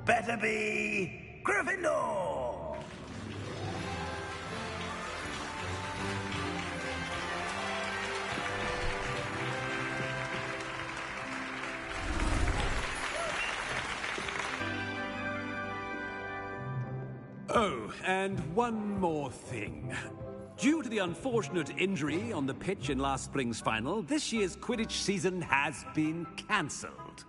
better be Gryffindor! Oh, and one more thing. Due to the unfortunate injury on the pitch in last spring's final, this year's Quidditch season has been cancelled.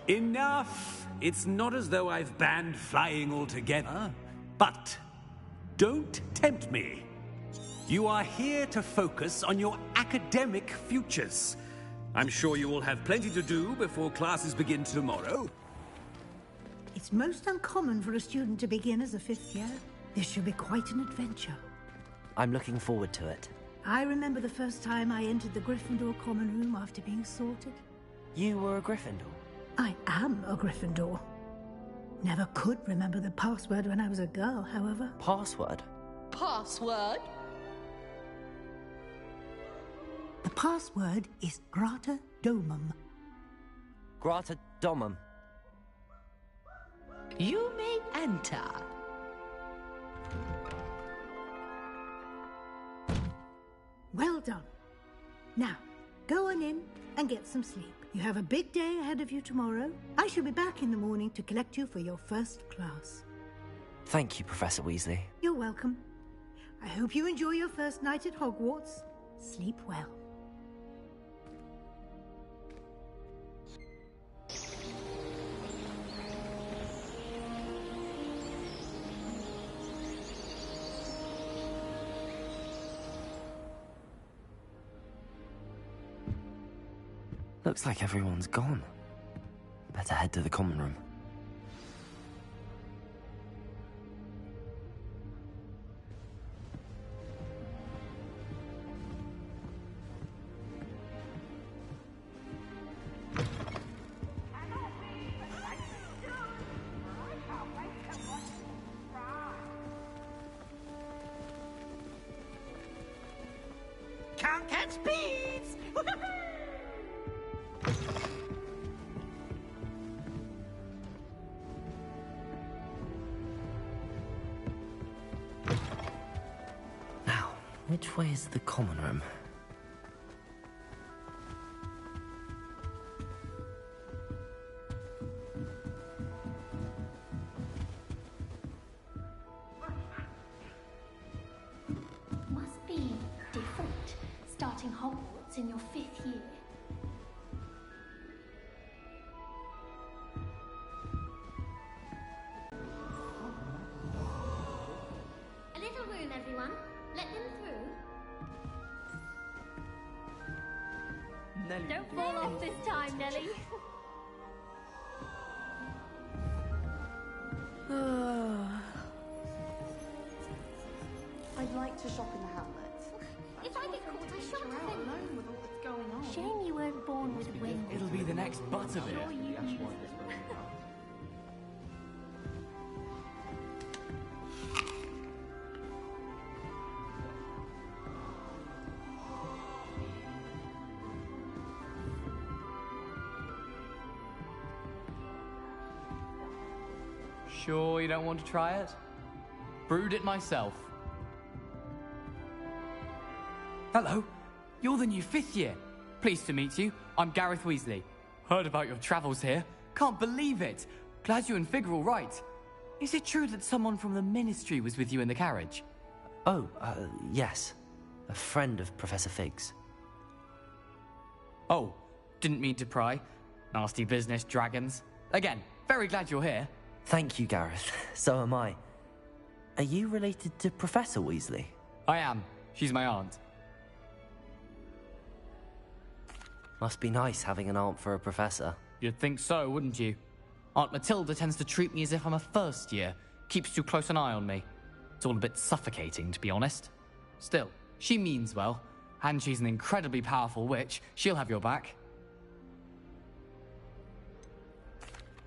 Enough! It's not as though I've banned flying altogether. But don't tempt me. You are here to focus on your academic futures. I'm sure you will have plenty to do before classes begin tomorrow. It's most uncommon for a student to begin as a fifth year. This should be quite an adventure. I'm looking forward to it. I remember the first time I entered the Gryffindor common room after being sorted. You were a Gryffindor? I am a Gryffindor. Never could remember the password when I was a girl, however. Password? Password? The password is Grata Domum. Grata Domum. You may enter. Well done. Now, go on in and get some sleep. You have a big day ahead of you tomorrow. I shall be back in the morning to collect you for your first class. Thank you, Professor Weasley. You're welcome. I hope you enjoy your first night at Hogwarts. Sleep well. Looks like everyone's gone. Better head to the common room. Can't catch bees! Now, which way is the common room? Must be different, starting Hogwarts in your 5th year. A little room, everyone. Let them through. Nelly. Don't fall off this time, Nelly. I'd like to shop in the Hamlet. If I get caught, I shan't You're out offend alone with all that's going on. Shame you weren't born with wings. It'll be the next Butterbeer. Sure you use them. Sure you don't want to try it? Brewed it myself. Hello, you're the new 5th year. Pleased to meet you. I'm Gareth Weasley. Heard about your travels here. Can't believe it. Glad you and Fig are all right. Is it true that someone from the Ministry was with you in the carriage? Oh, yes. A friend of Professor Fig's. Oh, didn't mean to pry. Nasty business, dragons. Again, very glad you're here. Thank you, Gareth. So am I. Are you related to Professor Weasley? I am. She's my aunt. Must be nice having an aunt for a professor. You'd think so, wouldn't you? Aunt Matilda tends to treat me as if I'm a first year. Keeps too close an eye on me. It's all a bit suffocating, to be honest. Still, she means well. And she's an incredibly powerful witch. She'll have your back.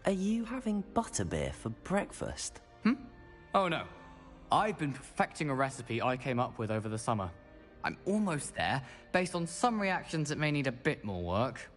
Are you having butterbeer for breakfast? Oh no. I've been perfecting a recipe I came up with over the summer. I'm almost there, based on some reactions that may need a bit more work.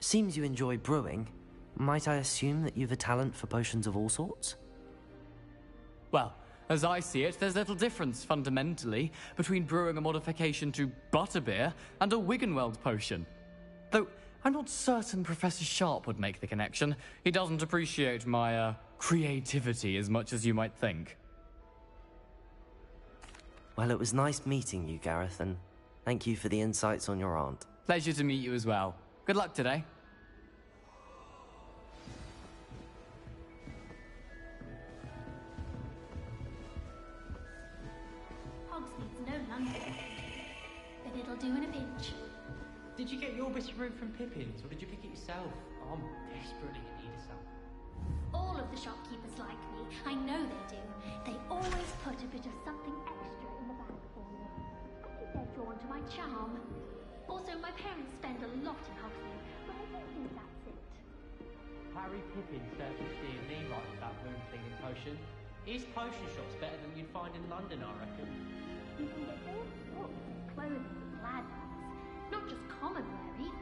Seems you enjoy brewing. Might I assume that you've a talent for potions of all sorts? Well, as I see it, there's little difference, fundamentally, between brewing a modification to butterbeer and a Wiggenweld potion. Though, I'm not certain Professor Sharp would make the connection. He doesn't appreciate my, creativity as much as you might think. Well, it was nice meeting you, Gareth, and thank you for the insights on your aunt. Pleasure to meet you as well. Good luck today. Hogsmeade's no London, but it'll do in a pinch. Did you get your bit of root from Pippin's, or did you pick it yourself? I'm desperately in need of some. All of the shopkeepers like me. I know they do. They always put a bit of something extra in the bag for me. I think they're drawn to my charm. Also, my parents spend a lot in Hogsmeade, but I don't think that's it. Harry Pippin certainly steered me right with that wound cleaning potion. His potion shop's better than you'd find in London, I reckon. You can get all sorts of clothing and glad rags, not just common wear.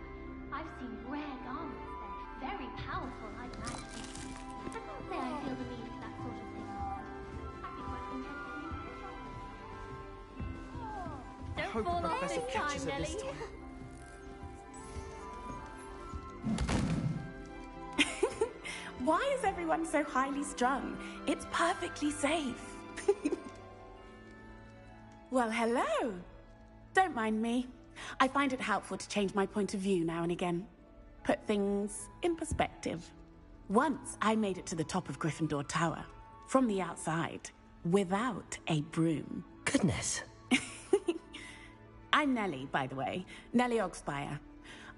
I've seen rare garments there, very powerful, I'd imagine. I can't say I feel the need for that sort of thing. I'd be quite content with you. Don't Hope fall the off professor this catches time, her this Nelly. time. Why is everyone so highly strung? It's perfectly safe. Well, hello. Don't mind me. I find it helpful to change my point of view now and again. Put things in perspective. Once I made it to the top of Gryffindor Tower, from the outside, without a broom. Goodness. I'm Nellie, by the way. Nellie Ogspire.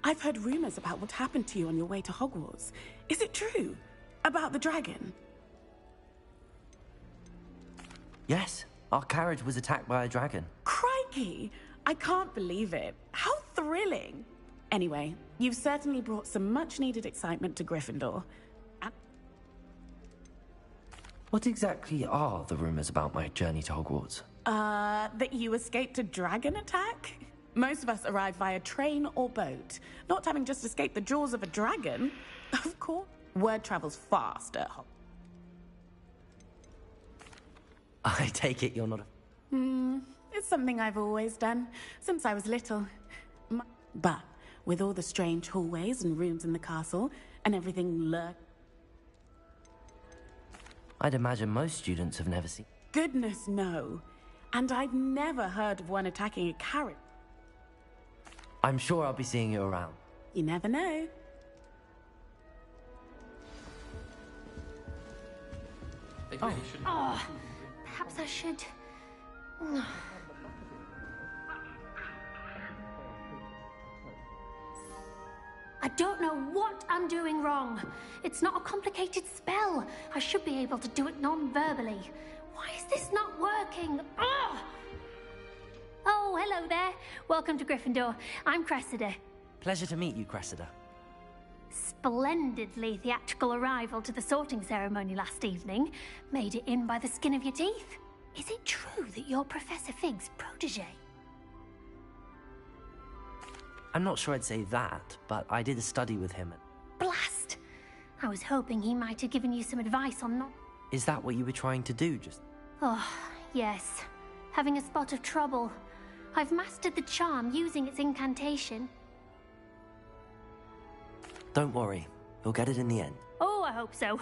I've heard rumors about what happened to you on your way to Hogwarts. Is it true? About the dragon? Yes, our carriage was attacked by a dragon. Crikey! I can't believe it. How thrilling! Anyway, you've certainly brought some much-needed excitement to Gryffindor. And What exactly are the rumors about my journey to Hogwarts? that you escaped a dragon attack? Most of us arrive via train or boat, not having just escaped the jaws of a dragon. Of course, word travels fast at Hogwarts. I take it you're not a... It's something I've always done, since I was little. But with all the strange hallways and rooms in the castle, and everything I'd imagine most students have never seen... Goodness, no. And I've never heard of one attacking a carriage. I'm sure I'll be seeing you around. You never know. They really shouldn't. Oh, perhaps I should. I don't know what I'm doing wrong. It's not a complicated spell. I should be able to do it non-verbally. Why is this not working? Ugh! Oh, hello there. Welcome to Gryffindor. I'm Cressida. Pleasure to meet you, Cressida. Splendidly theatrical arrival to the sorting ceremony last evening. Made it in by the skin of your teeth. Is it true that you're Professor Fig's protege? I'm not sure I'd say that, but I did a study with him. Blast! I was hoping he might have given you some advice on not... Is that what you were trying to do just... Oh, yes. Having a spot of trouble. I've mastered the charm using its incantation. Don't worry, you'll get it in the end. Oh, I hope so.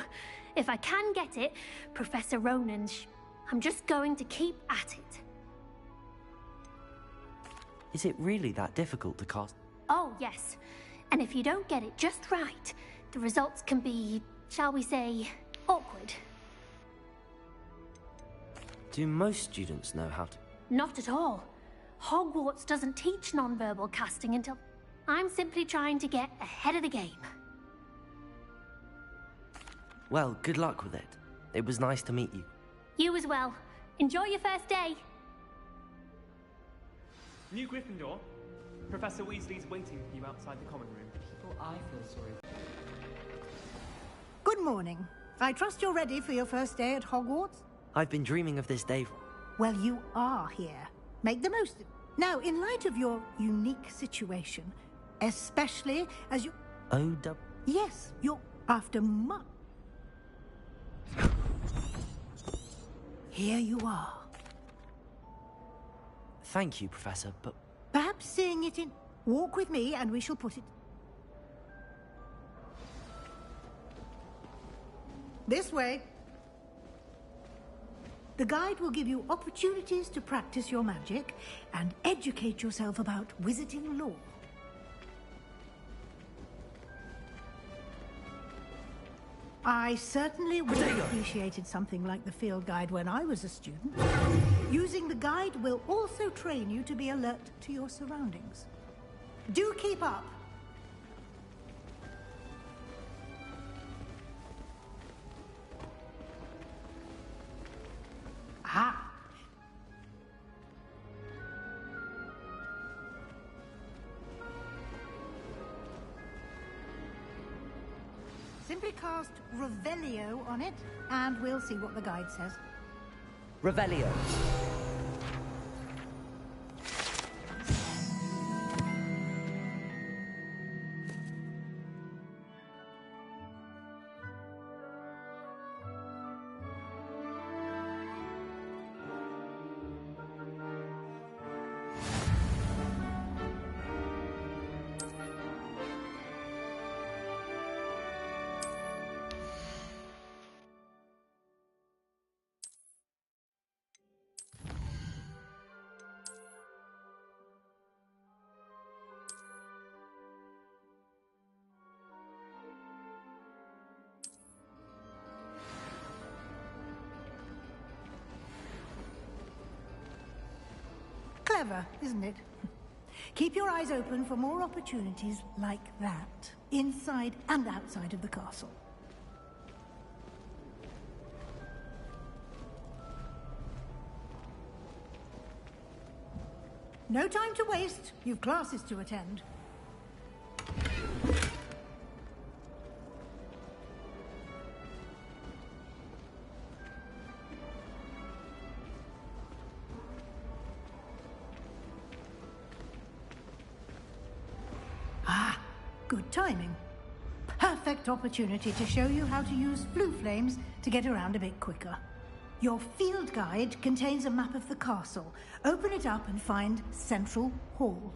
If I can get it, Professor Ronan's... I'm just going to keep at it. Is it really that difficult to cast? Oh, yes. And if you don't get it just right, the results can be, shall we say, awkward. Do most students know how to... Not at all. Hogwarts doesn't teach nonverbal casting until... I'm simply trying to get ahead of the game. Well, good luck with it. It was nice to meet you. You as well. Enjoy your first day. New Gryffindor, Professor Weasley's waiting for you outside the common room. People I feel sorry for. Good morning. I trust you're ready for your first day at Hogwarts? I've been dreaming of this day for... Well, you are here. Make the most of it. Now, in light of your unique situation, especially as you... O-W... Yes, you're after much. Here you are. Thank you, Professor, but... Perhaps seeing it in... Walk with me and we shall put it... This way. The guide will give you opportunities to practice your magic and educate yourself about wizarding lore. I certainly would have appreciated something like the field guide when I was a student. Using the guide will also train you to be alert to your surroundings. Do keep up. Ah. Simply cast Revelio on it, and we'll see what the guide says. Revelio. Clever, isn't it? Keep your eyes open for more opportunities like that, inside and outside of the castle. No time to waste. You've classes to attend. Ah, good timing. Perfect opportunity to show you how to use blue flames to get around a bit quicker. Your field guide contains a map of the castle. Open it up and find Central Hall.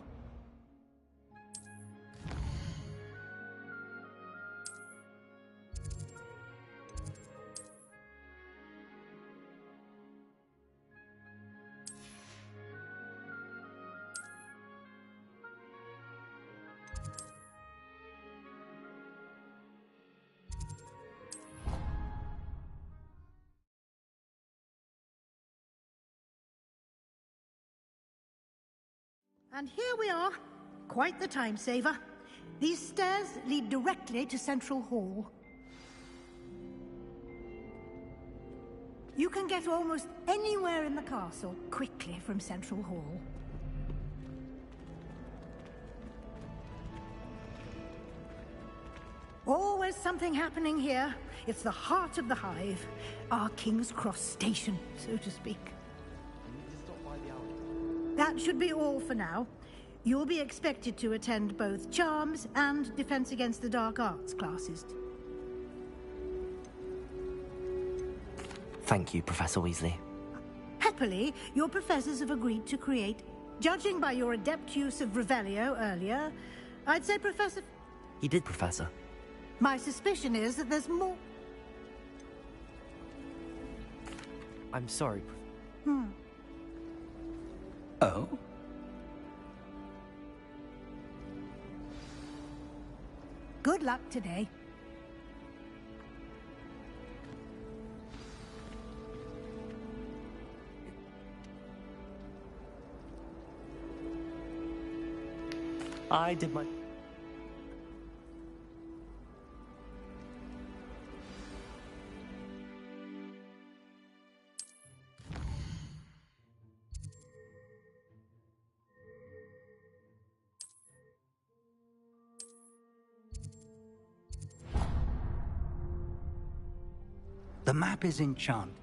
And here we are. Quite the time saver. These stairs lead directly to Central Hall. You can get almost anywhere in the castle quickly from Central Hall. Always something happening here. It's the heart of the hive. Our King's Cross station, so to speak. That should be all for now. You'll be expected to attend both Charms and Defense Against the Dark Arts classes. Thank you, Professor Weasley. Happily, your professors have agreed to create... Judging by your adept use of Revelio earlier, I'd say Professor... He did, Professor. My suspicion is that there's more... I'm sorry. Oh? Good luck today. I did my... The map is enchanted.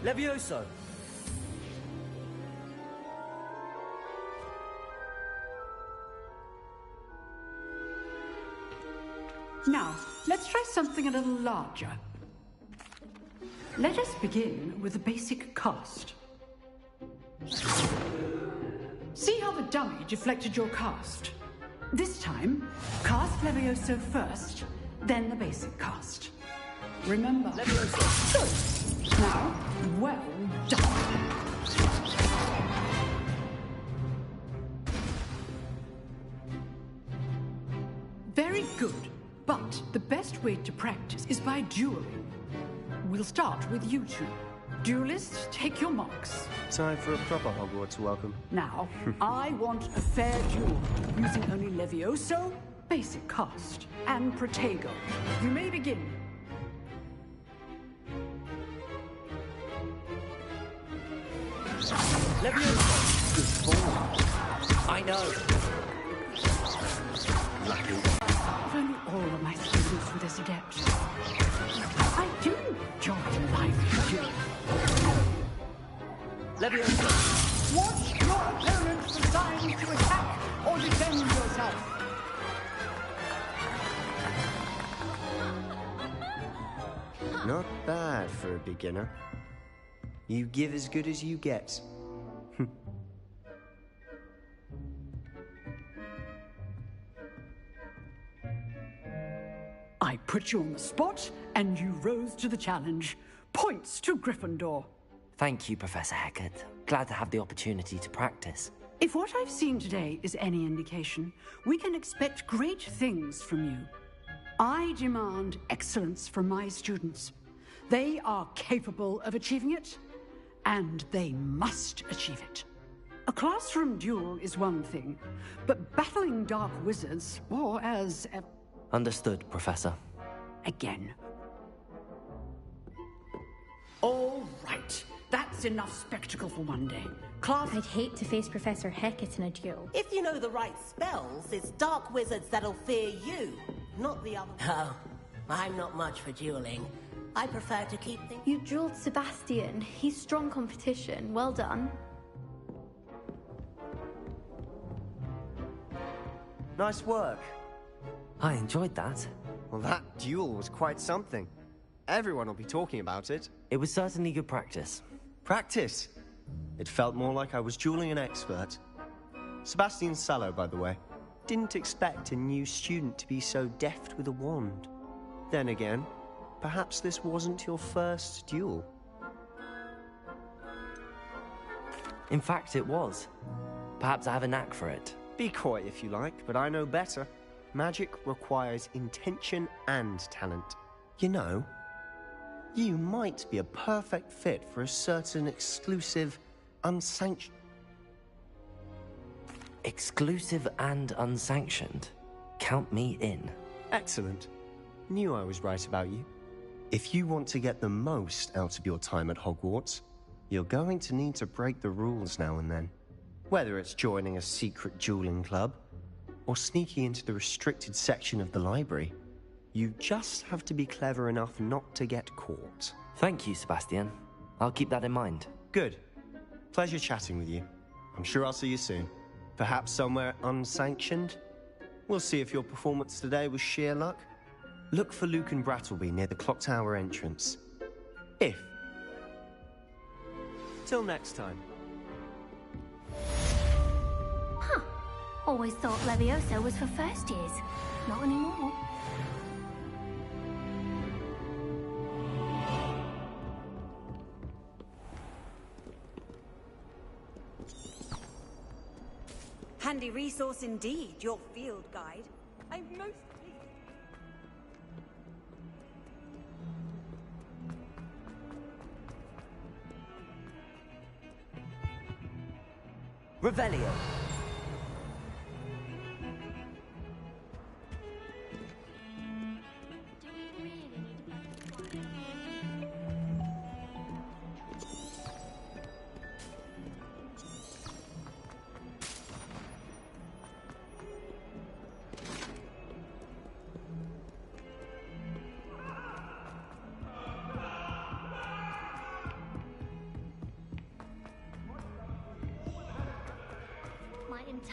Levioso! Now, let's try something a little larger. Let us begin with the basic cast. See how the dummy deflected your cast? This time, cast Levioso first, then the basic cast. Remember. Levioso. Good. Now, well done. Very good. But the best way to practice is by dueling. We'll start with you two. Duelists, take your marks. Time for a proper Hogwarts welcome. Now, I want a fair duel, using only Levioso, basic cast, and Protego. You may begin. Levioso! Good ball. I know. If only all of my students were this adept. I do enjoy life duel. Levioso! Watch your opponent for signs to attack or defend yourself. Not bad for a beginner. You give as good as you get. I put you on the spot, and you rose to the challenge. Points to Gryffindor. Thank you, Professor Hecat. Glad to have the opportunity to practice. If what I've seen today is any indication, we can expect great things from you. I demand excellence from my students. They are capable of achieving it, and they must achieve it. A classroom duel is one thing, but battling dark wizards, or as Understood, Professor. again. All right. That's enough spectacle for one day. Class... I'd hate to face Professor Hecat in a duel. If you know the right spells, it's dark wizards that'll fear you, not the other. Oh, I'm not much for dueling. I prefer to keep things... You dueled Sebastian. He's strong competition. Well done. Nice work. I enjoyed that. Well, that duel was quite something. Everyone will be talking about it. It was certainly good practice. Practice? It felt more like I was dueling an expert. Sebastian Sallow, by the way. Didn't expect a new student to be so deft with a wand. Then again, perhaps this wasn't your first duel. In fact, it was. Perhaps I have a knack for it. Be coy if you like, but I know better. Magic requires intention and talent. You know, you might be a perfect fit for a certain exclusive, unsanctioned... Exclusive and unsanctioned? Count me in. Excellent. Knew I was right about you. If you want to get the most out of your time at Hogwarts, you're going to need to break the rules now and then. Whether it's joining a secret dueling club, or sneaking into the restricted section of the library, you just have to be clever enough not to get caught. Thank you, Sebastian. I'll keep that in mind. Good. Pleasure chatting with you. I'm sure I'll see you soon. Perhaps somewhere unsanctioned? We'll see if your performance today was sheer luck. Look for Luke and Brattleby near the clock tower entrance. If. Till next time. Huh. Always thought Levioso was for first years. Not anymore. Handy resource indeed, your field guide. I'm most pleased. Revelio.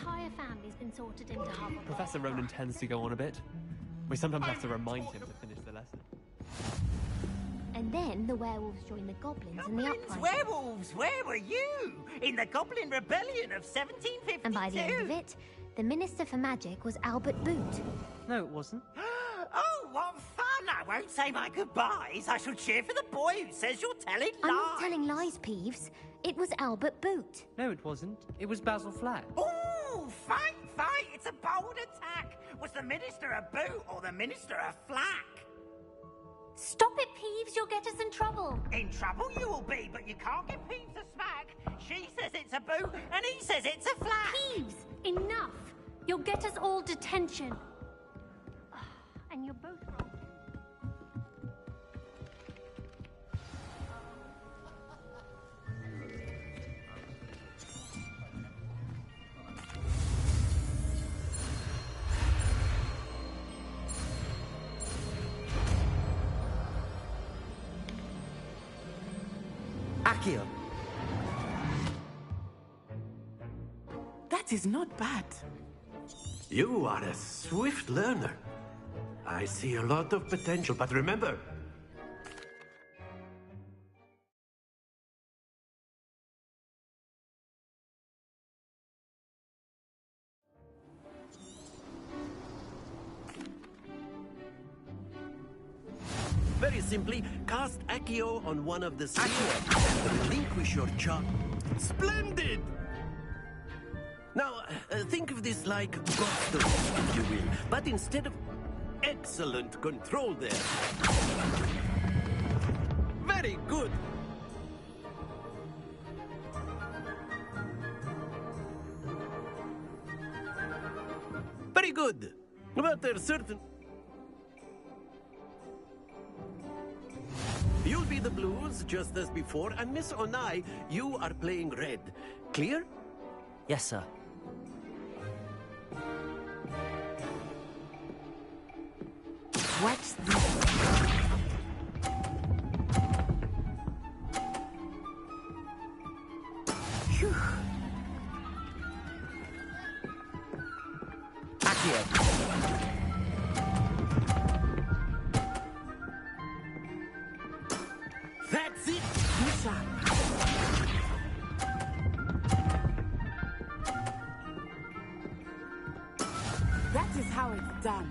entire family's been sorted into Hogwarts. Professor Ronan tends to go on a bit. We sometimes have to remind him to finish the lesson. And then the werewolves joined the goblins in the Goblins, uprising. werewolves, where were you? In the Goblin Rebellion of 1752? And by the end of it, the Minister for Magic was Albert Boot. No, it wasn't. Oh, what fun! I won't say my goodbyes. I shall cheer for the boy who says you're telling lies. I'm not telling lies, Peeves. It was Albert Boot. No, it wasn't. It was Basil Flack. Ooh, fight, fight! It's a bold attack. Was the Minister a boot or the Minister a flack? Stop it, Peeves. You'll get us in trouble. In trouble you will be, but you can't give Peeves a smack. She says it's a boot, and he says it's a flack. Peeves, enough. You'll get us all detention. And you're both wrong. Accio. That is not bad. You are a swift learner. I see a lot of potential, but remember, very simply, cast Accio on one of the spheres and relinquish your charge. Splendid! Now, think of this like godstones, if you will, but instead of excellent control there. Very good. Very good. But there's certain... You'll be the blues, just as before, and Miss Onai, you are playing red. Clear? Yes, sir. What's this? Phew. Accio. That's it! Bishop. That is how it's done.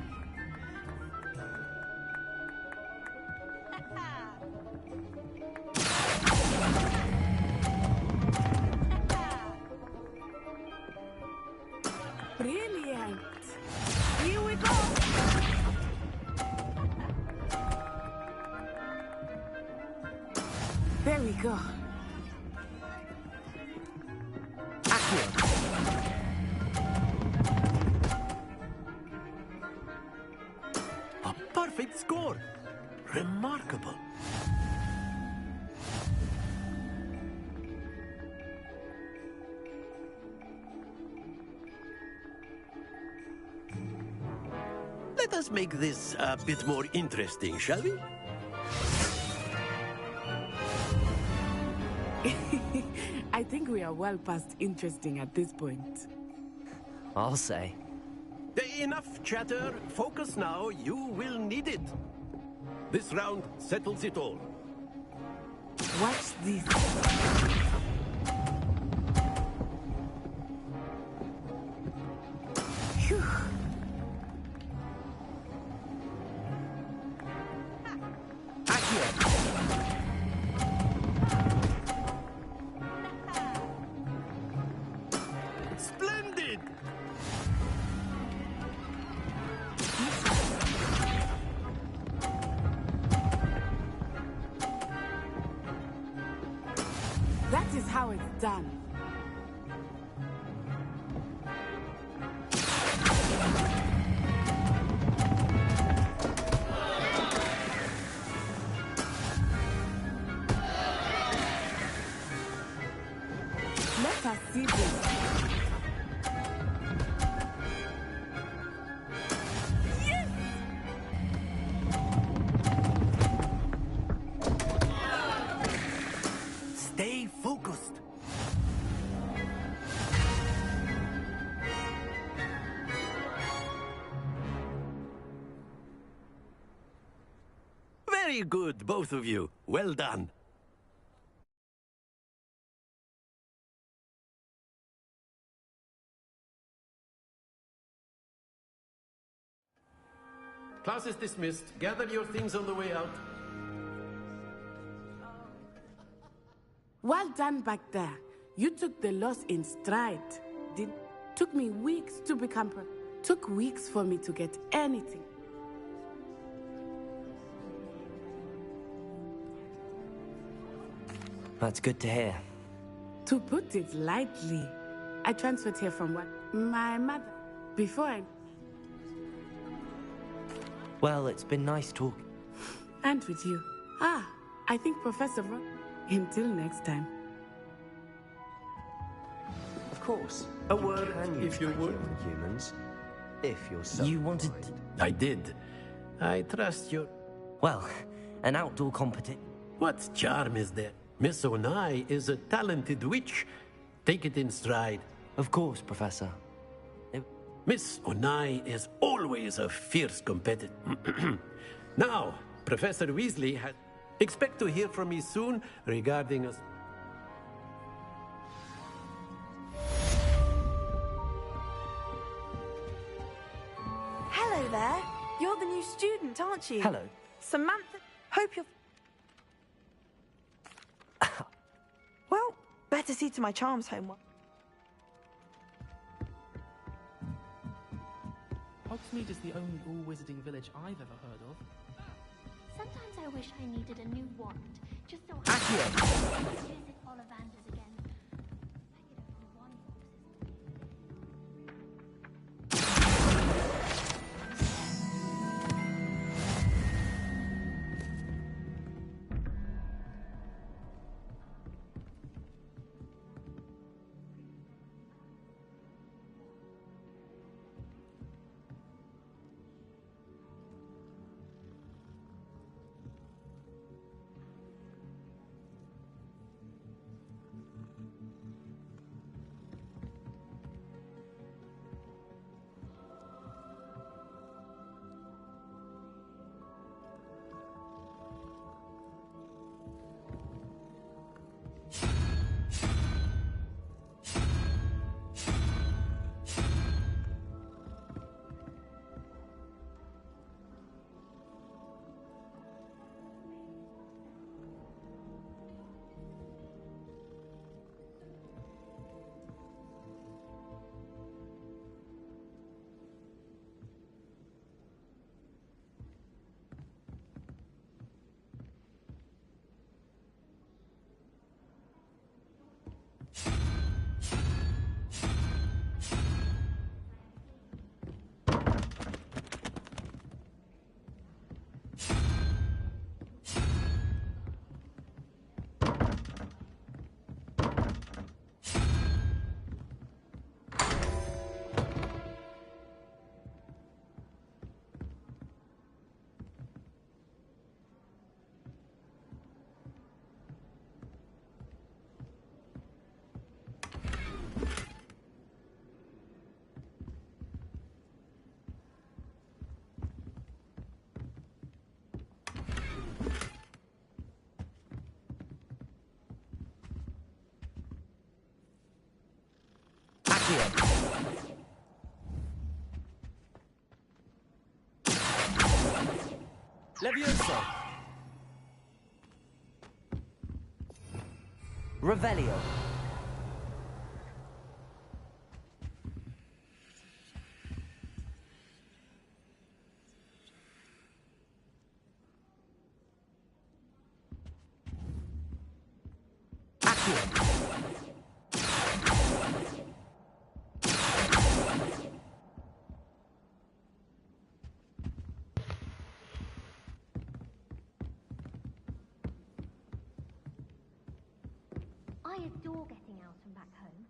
Brilliant. Here we go. There we go. A perfect score. Remarkable. Let us make this a bit more interesting, shall we? I think we are well past interesting at this point. I'll say. Enough chatter. Focus now. You will need it. This round settles it all. Watch this. Phew. Splendid! That is how it's done. Let us see this. Yes! Stay focused. Very good, both of you. Well done. Class is dismissed. Gather your things on the way out. Well done back there. You took the loss in stride. Took me weeks to become took weeks for me to get anything. That's good to hear. To put it lightly, I transferred here from what? My mother. Before I... Well, it's been nice talking. And with you. I think Professor Rock. Until next time. Of course. A word, if you would. Humans, if you're so. You wanted. I did. I trust you. Well, an outdoor competition. What charm is there? Miss Onai is a talented witch. Take it in stride. Of course, Professor. Miss Onai is always a fierce competitor. Now, Professor Weasley has... Expect to hear from me soon regarding us. Hello there. You're the new student, aren't you? Hello. Samantha. Hope you're... Well, better see to my charms homework. Hogsmeade is the only all-wizarding village I've ever heard of. Sometimes I wish I needed a new wand, just so I could visit Ollivanders again. Levioso. Revelio. I adore getting out and back home.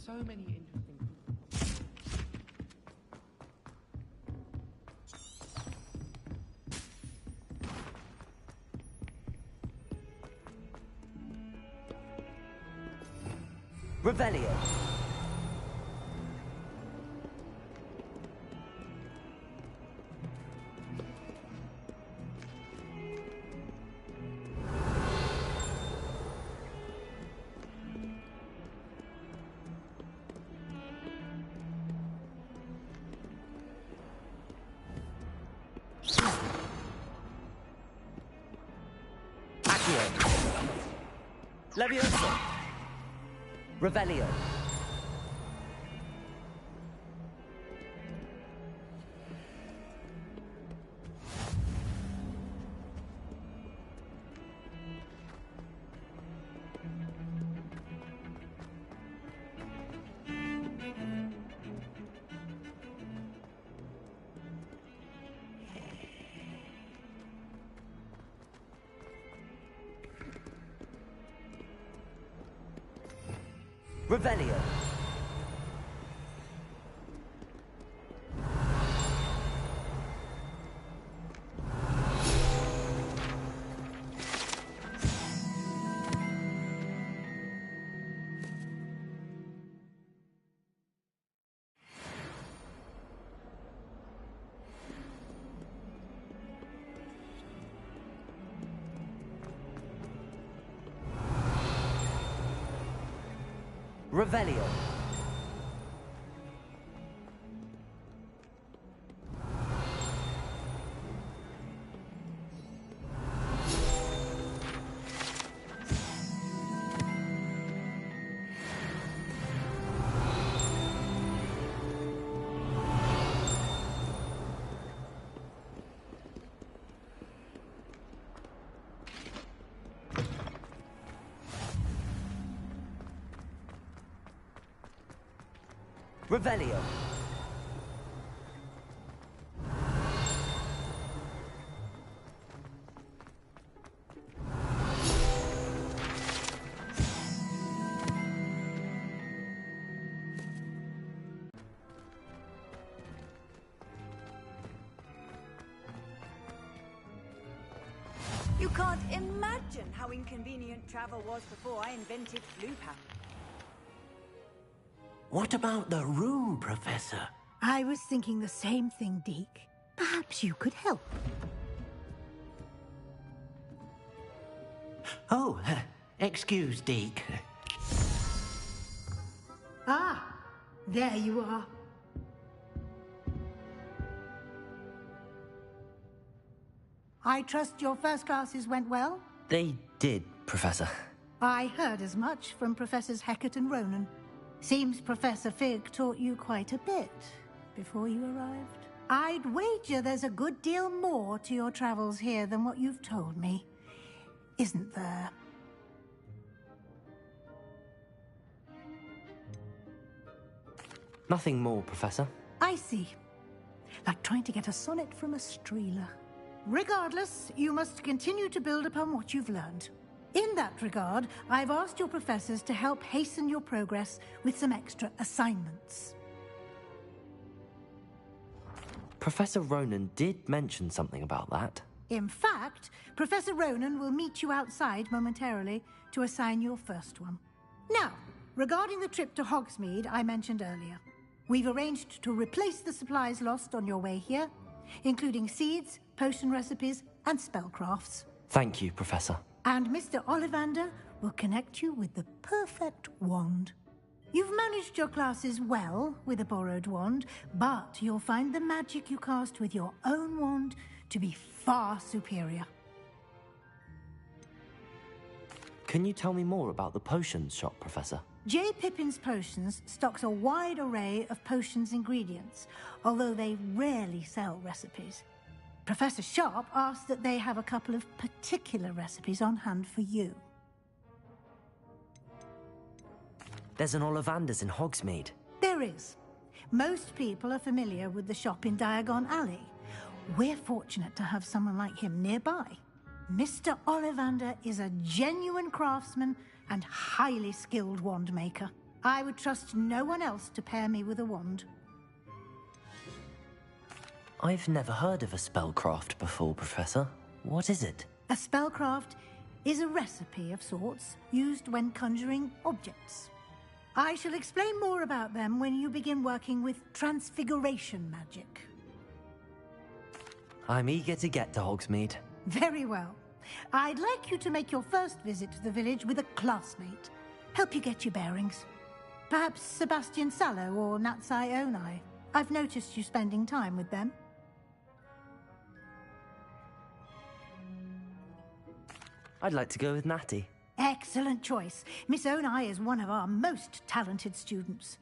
So many interesting Revelio. Levioso. Revelio. Revelio. Revelio. Revelio. You can't imagine how inconvenient travel was before I invented flu power. What about the room, Professor? I was thinking the same thing, Deke. Perhaps you could help. Oh, excuse, Deke. Ah, there you are. I trust your first classes went well? They did, Professor. I heard as much from Professors Hecat and Ronan. Seems Professor Fig taught you quite a bit before you arrived. I'd wager there's a good deal more to your travels here than what you've told me. Isn't there? Nothing more, Professor. I see. Like trying to get a sonnet from a streeler. Regardless, you must continue to build upon what you've learned. In that regard, I've asked your professors to help hasten your progress with some extra assignments. Professor Ronan did mention something about that. In fact, Professor Ronan will meet you outside momentarily to assign your first one. Now, regarding the trip to Hogsmeade I mentioned earlier, we've arranged to replace the supplies lost on your way here, including seeds, potion recipes, and spellcrafts. Thank you, Professor. And Mr. Ollivander will connect you with the perfect wand. You've managed your classes well with a borrowed wand, but you'll find the magic you cast with your own wand to be far superior. Can you tell me more about the potions shop, Professor? J. Pippin's Potions stocks a wide array of potions ingredients, although they rarely sell recipes. Professor Sharp asked that they have a couple of particular recipes on hand for you. There's an Ollivander's in Hogsmeade. There is. Most people are familiar with the shop in Diagon Alley. We're fortunate to have someone like him nearby. Mr. Ollivander is a genuine craftsman and highly skilled wand maker. I would trust no one else to pair me with a wand. I've never heard of a spellcraft before, Professor. What is it? A spellcraft is a recipe of sorts used when conjuring objects. I shall explain more about them when you begin working with transfiguration magic. I'm eager to get to Hogsmeade. Very well. I'd like you to make your first visit to the village with a classmate. Help you get your bearings. Perhaps Sebastian Sallow or Natsai Onai. I've noticed you spending time with them. I'd like to go with Natty. Excellent choice. Miss Onai is one of our most talented students.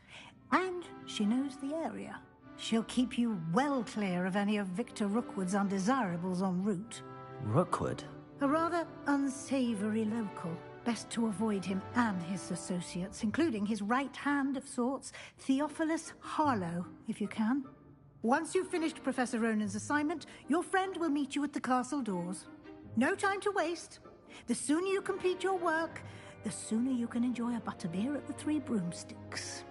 And she knows the area. She'll keep you well clear of any of Victor Rookwood's undesirables en route. Rookwood? A rather unsavory local. Best to avoid him and his associates, including his right hand of sorts, Theophilus Harlow, if you can. Once you've finished Professor Ronan's assignment, your friend will meet you at the castle doors. No time to waste. The sooner you complete your work, the sooner you can enjoy a butterbeer at the Three Broomsticks.